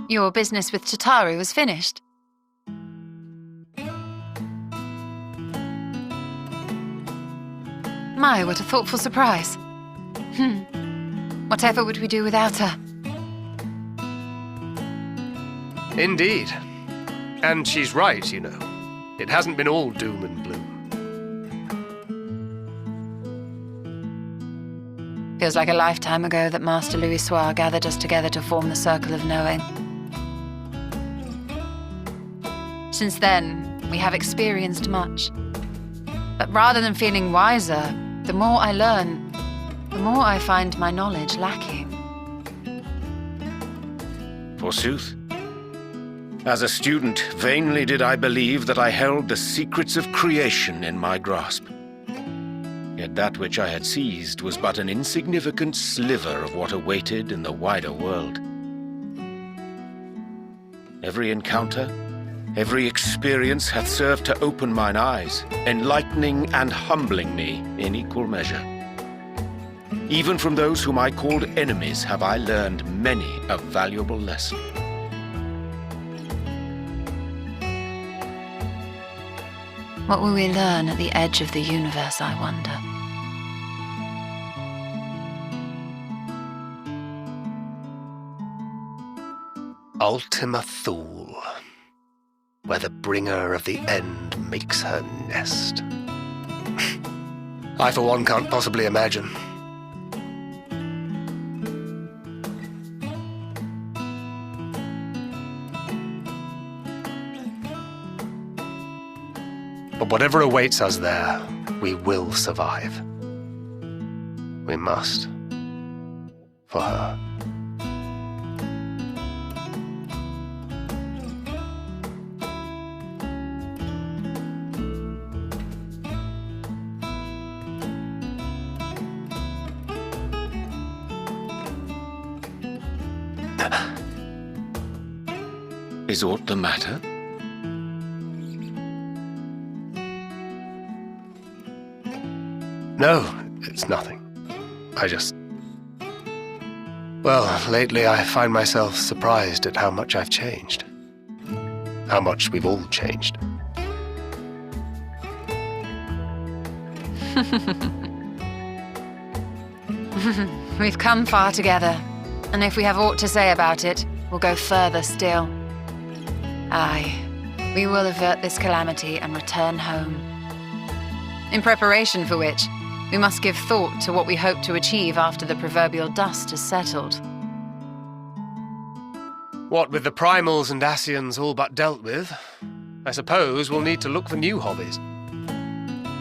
Your business with Tataru was finished. My, what a thoughtful surprise. Whatever would we do without her? Indeed. And she's right, you know. It hasn't been all doom and gloom. Feels like a lifetime ago that Master Louis Soir gathered us together to form the Circle of Knowing. Since then, we have experienced much. But rather than feeling wiser, the more I learn, the more I find my knowledge lacking. Forsooth. As a student, vainly did I believe that I held the secrets of creation in my grasp. Yet that which I had seized was but an insignificant sliver of what awaited in the wider world. Every encounter, every experience hath served to open mine eyes, enlightening and humbling me in equal measure. Even from those whom I called enemies have I learned many a valuable lesson. What will we learn at the edge of the universe, I wonder? Ultima Thule, where the bringer of the end makes her nest. I, for one, can't possibly imagine. But whatever awaits us there, we will survive. We must. For her. Is aught the matter? No, it's nothing. I just... Well, lately I find myself surprised at how much I've changed. How much we've all changed. We've come far together, and if we have aught to say about it, we'll go further still. Aye, we will avert this calamity and return home. In preparation for which, we must give thought to what we hope to achieve after the proverbial dust has settled. What with the primals and Asians all but dealt with, I suppose we'll need to look for new hobbies.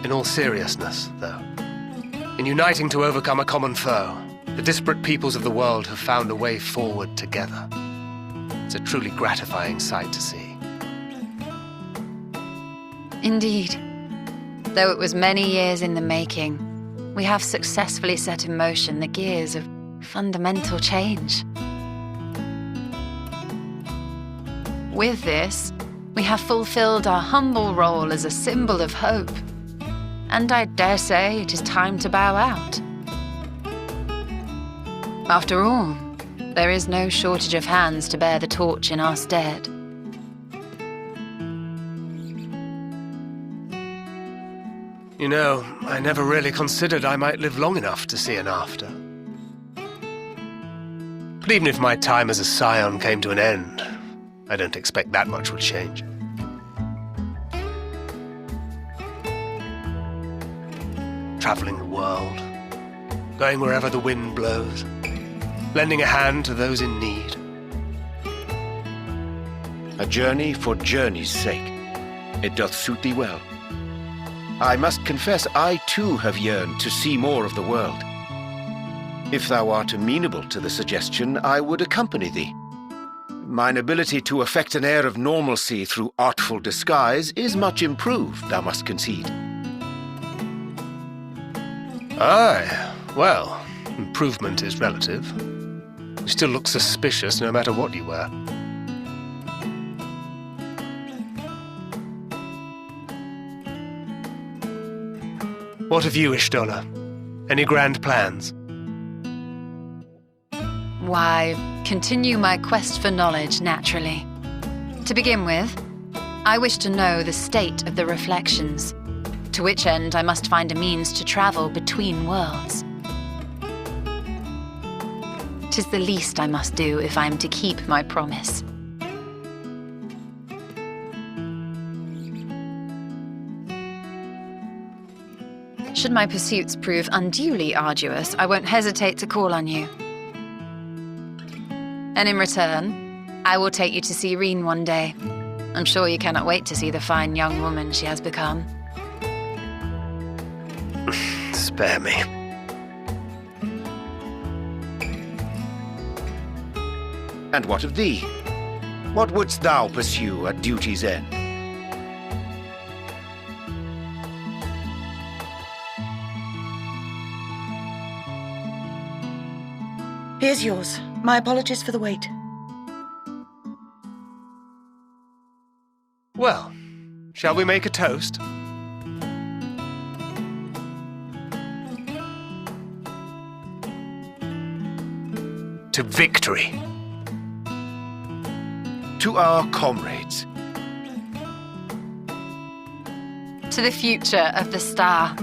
In all seriousness, though, in uniting to overcome a common foe, the disparate peoples of the world have found a way forward together. It's a truly gratifying sight to see. Indeed. Though it was many years in the making, we have successfully set in motion the gears of fundamental change. With this, we have fulfilled our humble role as a symbol of hope. And I dare say it is time to bow out. After all, there is no shortage of hands to bear the torch in our stead. You know, I never really considered I might live long enough to see an after. But even if my time as a scion came to an end, I don't expect that much will change. Traveling the world, going wherever the wind blows, lending a hand to those in need. A journey for journey's sake. It doth suit thee well. I must confess I too have yearned to see more of the world. If thou art amenable to the suggestion, I would accompany thee. Mine ability to affect an air of normalcy through artful disguise is much improved, thou must concede. Aye, well, improvement is relative. You still look suspicious no matter what you wear. What of you, Ishtola? Any grand plans? Why, continue my quest for knowledge, naturally. To begin with, I wish to know the state of the reflections, to which end I must find a means to travel between worlds. 'Tis the least I must do if I am to keep my promise. Should my pursuits prove unduly arduous, I won't hesitate to call on you. And in return, I will take you to see Reen one day. I'm sure you cannot wait to see the fine young woman she has become. Spare me. And what of thee? What wouldst thou pursue at duty's end? Here's yours. My apologies for the wait. Well, shall we make a toast? To victory. To our comrades. To the future of the star.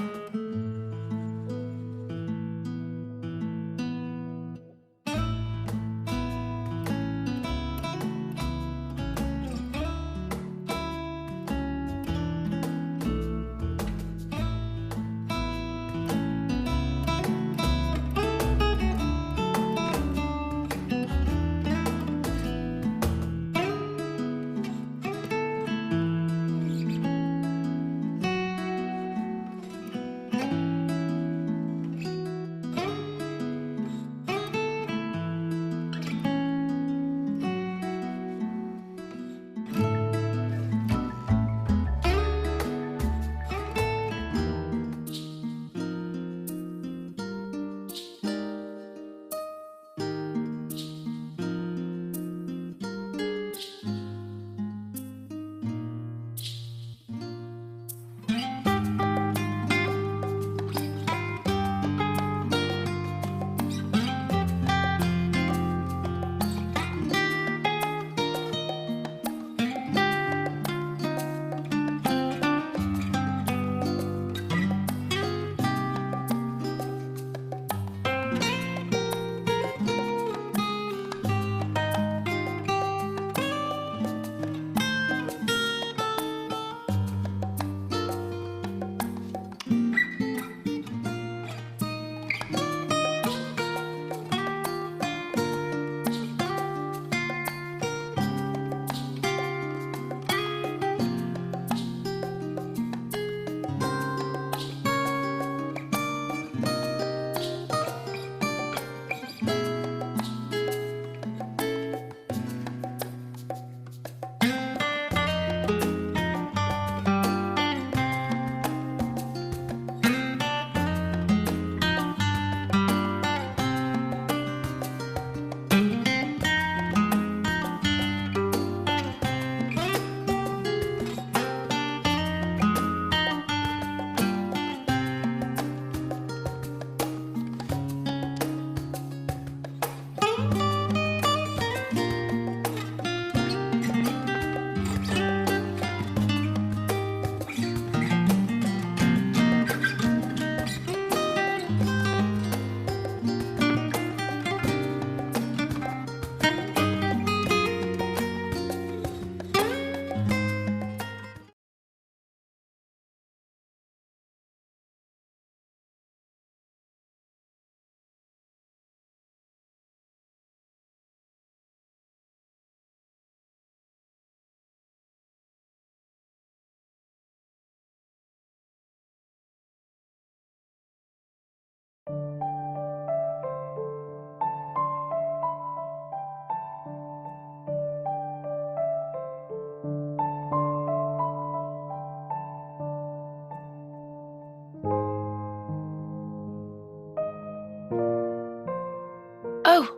Oh!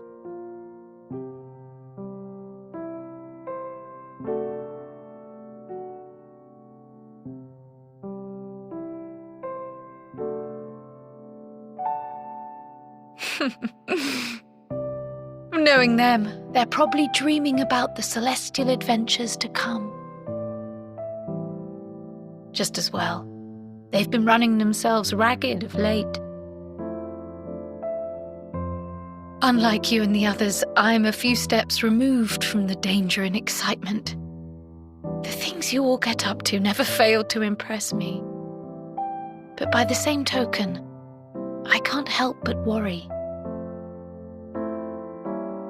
Knowing them, they're probably dreaming about the celestial adventures to come. Just as well. They've been running themselves ragged of late. Unlike you and the others, I'm a few steps removed from the danger and excitement. The things you all get up to never fail to impress me. But by the same token, I can't help but worry.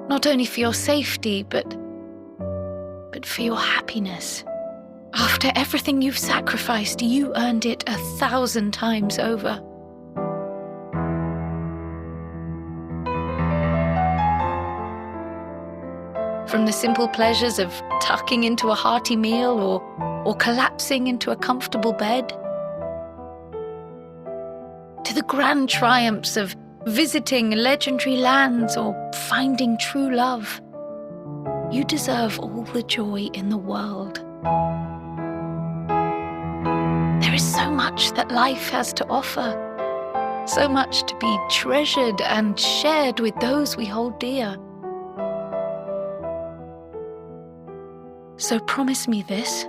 Not only for your safety, but for your happiness. After everything you've sacrificed, you earned it 1,000 times over. From the simple pleasures of tucking into a hearty meal or collapsing into a comfortable bed, to the grand triumphs of visiting legendary lands or finding true love, you deserve all the joy in the world. There is so much that life has to offer, so much to be treasured and shared with those we hold dear. So promise me this.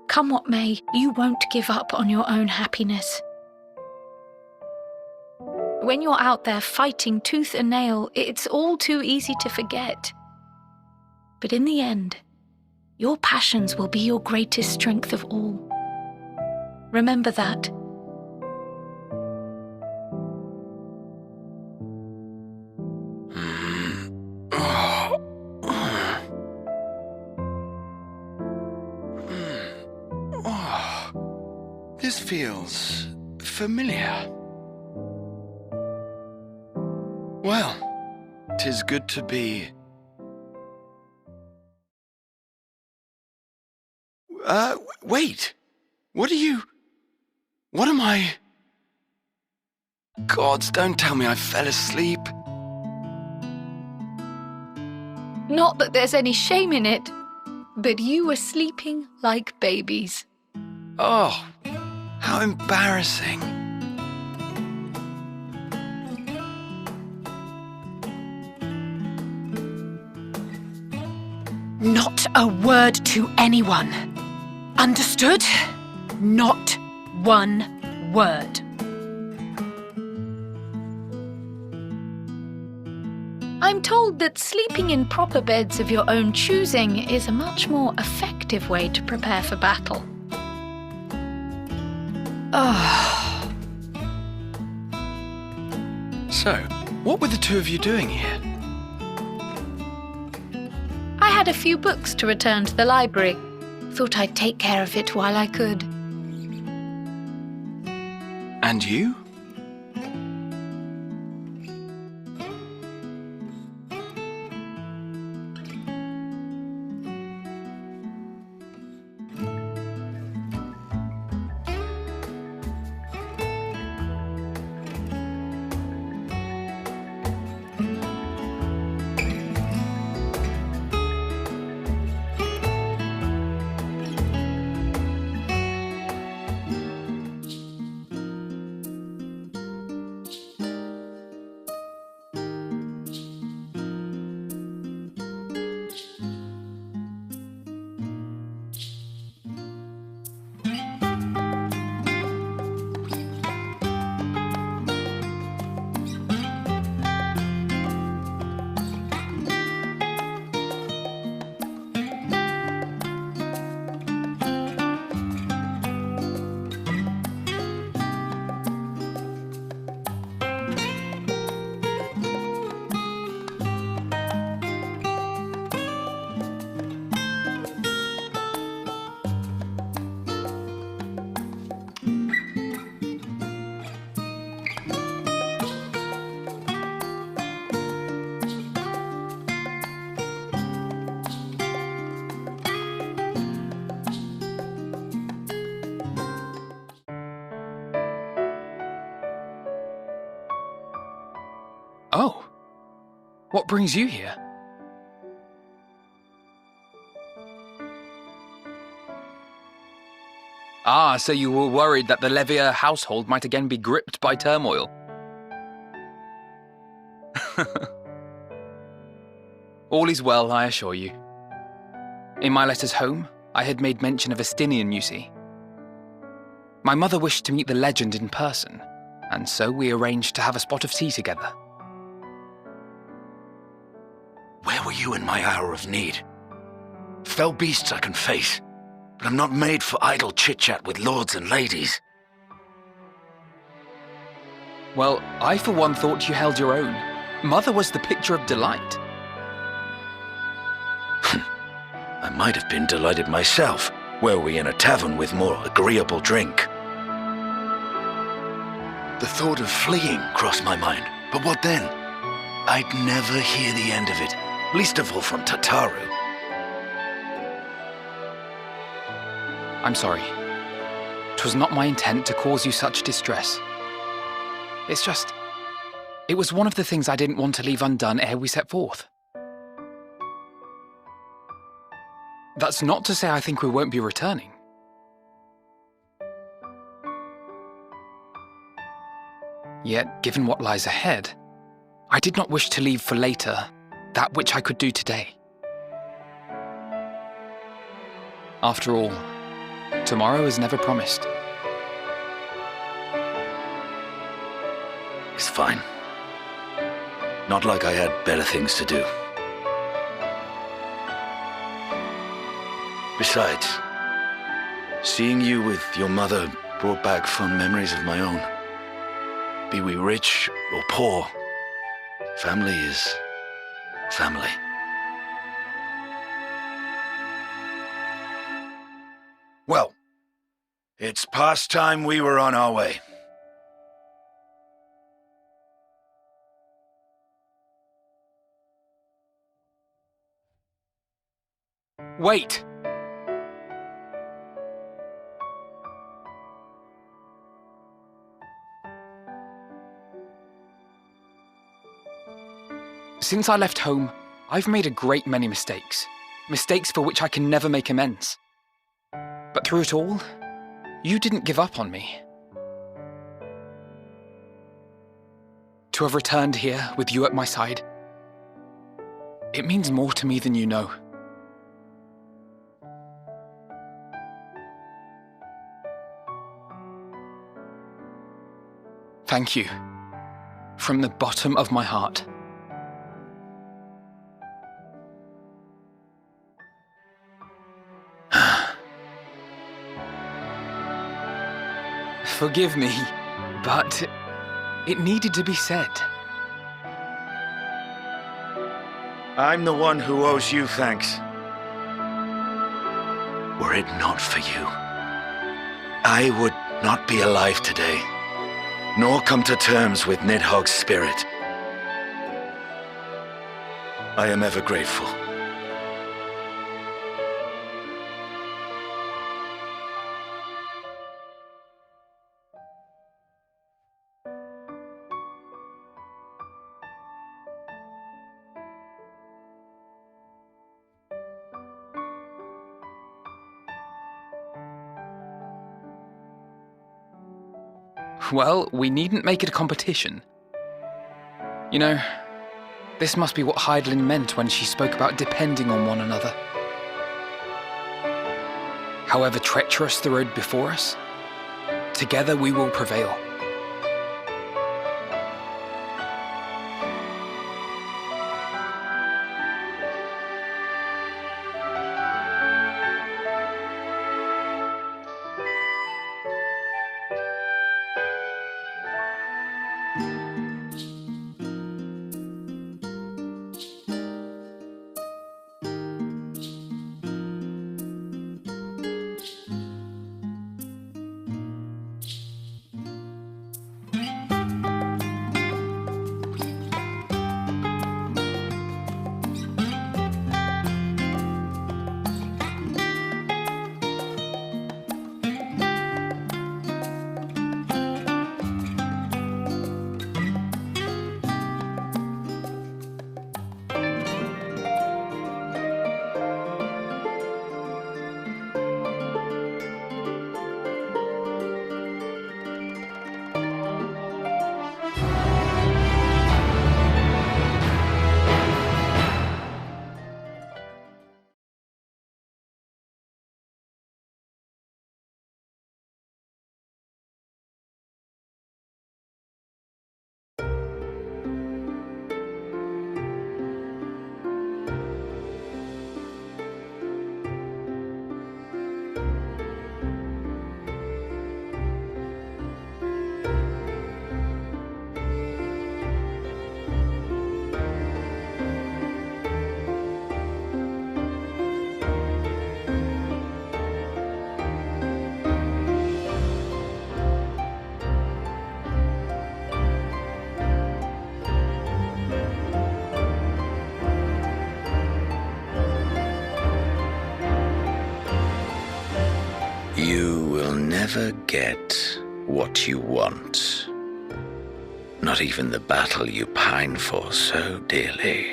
Come what may, you won't give up on your own happiness. When you're out there fighting tooth and nail, it's all too easy to forget. But in the end, your passions will be your greatest strength of all. Remember that. This feels familiar. Well, 'tis good to be... wait! What am I... Gods, don't tell me I fell asleep. Not that there's any shame in it, but you were sleeping like babies. Oh, how embarrassing. Not a word to anyone. Understood? Not one word. I'm told that sleeping in proper beds of your own choosing is a much more effective way to prepare for battle. So, what were the two of you doing here? I had a few books to return to the library. Thought I'd take care of it while I could. And you? Oh, what brings you here? Ah, so you were worried that the Levier household might again be gripped by turmoil. All is well, I assure you. In my letters home, I had made mention of Estinian, you see. My mother wished to meet the legend in person, and so we arranged to have a spot of tea together. Where were you in my hour of need? Fell beasts I can face, but I'm not made for idle chit-chat with lords and ladies. Well, I for one thought you held your own. Mother was the picture of delight. I might have been delighted myself, were we in a tavern with more agreeable drink. The thought of fleeing crossed my mind, but what then? I'd never hear the end of it, least of all from Tataru. I'm sorry. 'Twas not my intent to cause you such distress. It's just, it was one of the things I didn't want to leave undone ere we set forth. That's not to say I think we won't be returning. Yet, given what lies ahead, I did not wish to leave for later that which I could do today. After all, tomorrow is never promised. It's fine. Not like I had better things to do. Besides, seeing you with your mother brought back fond memories of my own. Be we rich or poor, family is family. Well, it's past time we were on our way. Wait! Since I left home, I've made a great many mistakes. Mistakes for which I can never make amends. But through it all, you didn't give up on me. To have returned here with you at my side, it means more to me than you know. Thank you, from the bottom of my heart. Forgive me, but it needed to be said. I'm the one who owes you thanks. Were it not for you, I would not be alive today, nor come to terms with Nidhogg's spirit. I am ever grateful. Well, we needn't make it a competition. You know, this must be what Heidelin meant when she spoke about depending on one another. However treacherous the road before us, together we will prevail. will never get what you want. Not even the battle you pine for so dearly.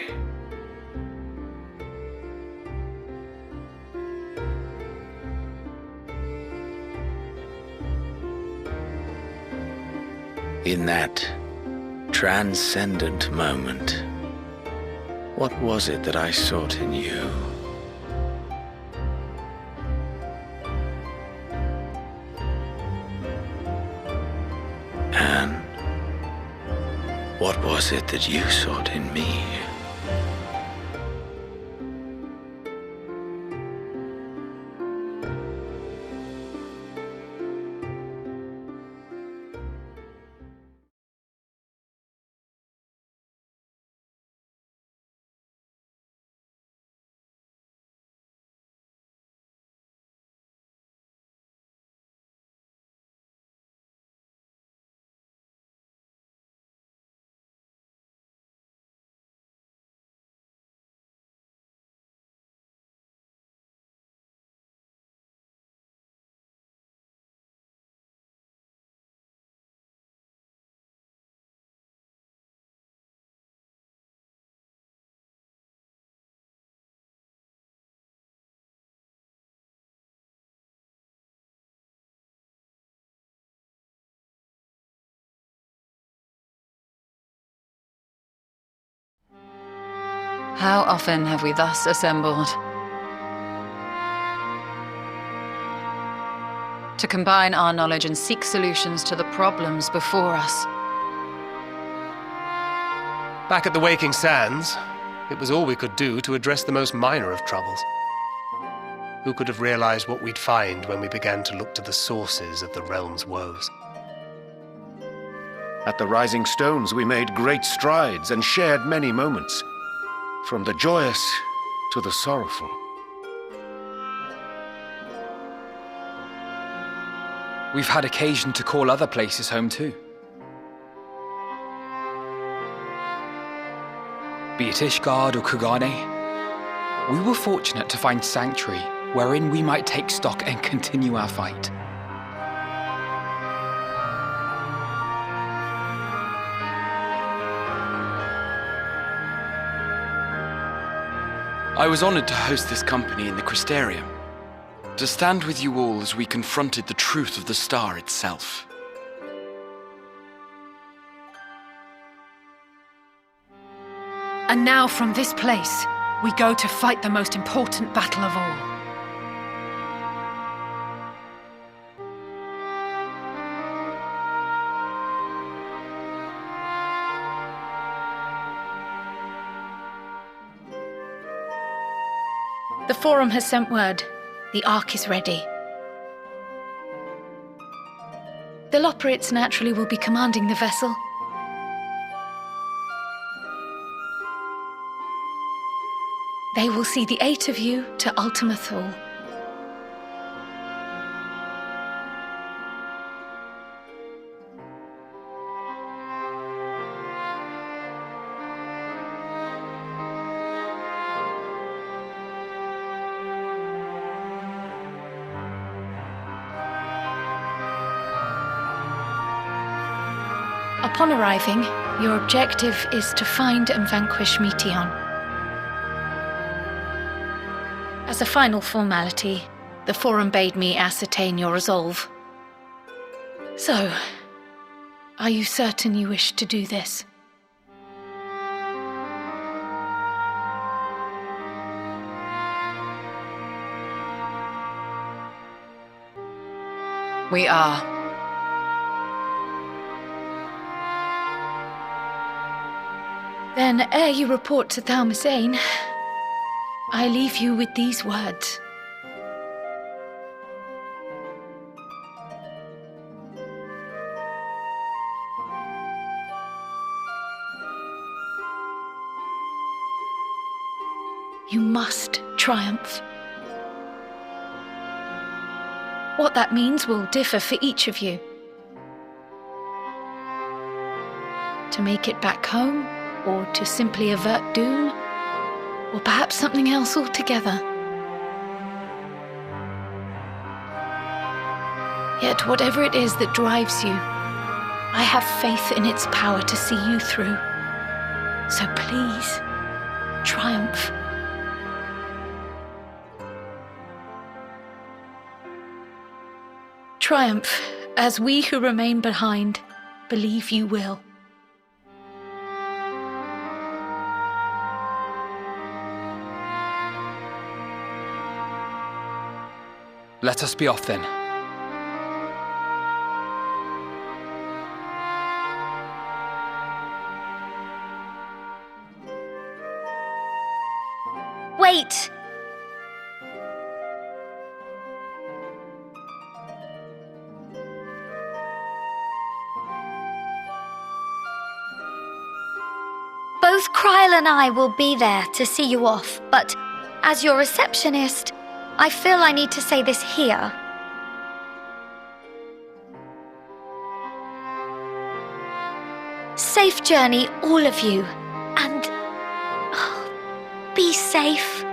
In that transcendent moment, what was it that I sought in you? And what was it that you sought in me? How often have we thus assembled? To combine our knowledge and seek solutions to the problems before us. Back at the Waking Sands, it was all we could do to address the most minor of troubles. Who could have realized what we'd find when we began to look to the sources of the realm's woes? At the Rising Stones, we made great strides and shared many moments, from the joyous to the sorrowful. We've had occasion to call other places home too. Be it Ishgard or Kugane, we were fortunate to find sanctuary wherein we might take stock and continue our fight. I was honored to host this company in the Crystarium, to stand with you all as we confronted the truth of the star itself. And now from this place, we go to fight the most important battle of all. The Forum has sent word. The Ark is ready. The Loporrits naturally will be commanding the vessel. They will see the 8 of you to Ultima Thule. Upon arriving, your objective is to find and vanquish Meteon. As a final formality, the Forum bade me ascertain your resolve. So, are you certain you wish to do this? We are. Then, ere you report to Thalmasane, I leave you with these words. You must triumph. What that means will differ for each of you. To make it back home, or to simply avert doom, or perhaps something else altogether. Yet whatever it is that drives you, I have faith in its power to see you through. So please, triumph. Triumph, as we who remain behind believe you will. Let us be off then. Wait! Both Kryl and I will be there to see you off, but as your receptionist, I feel I need to say this here. Safe journey, all of you, and be safe.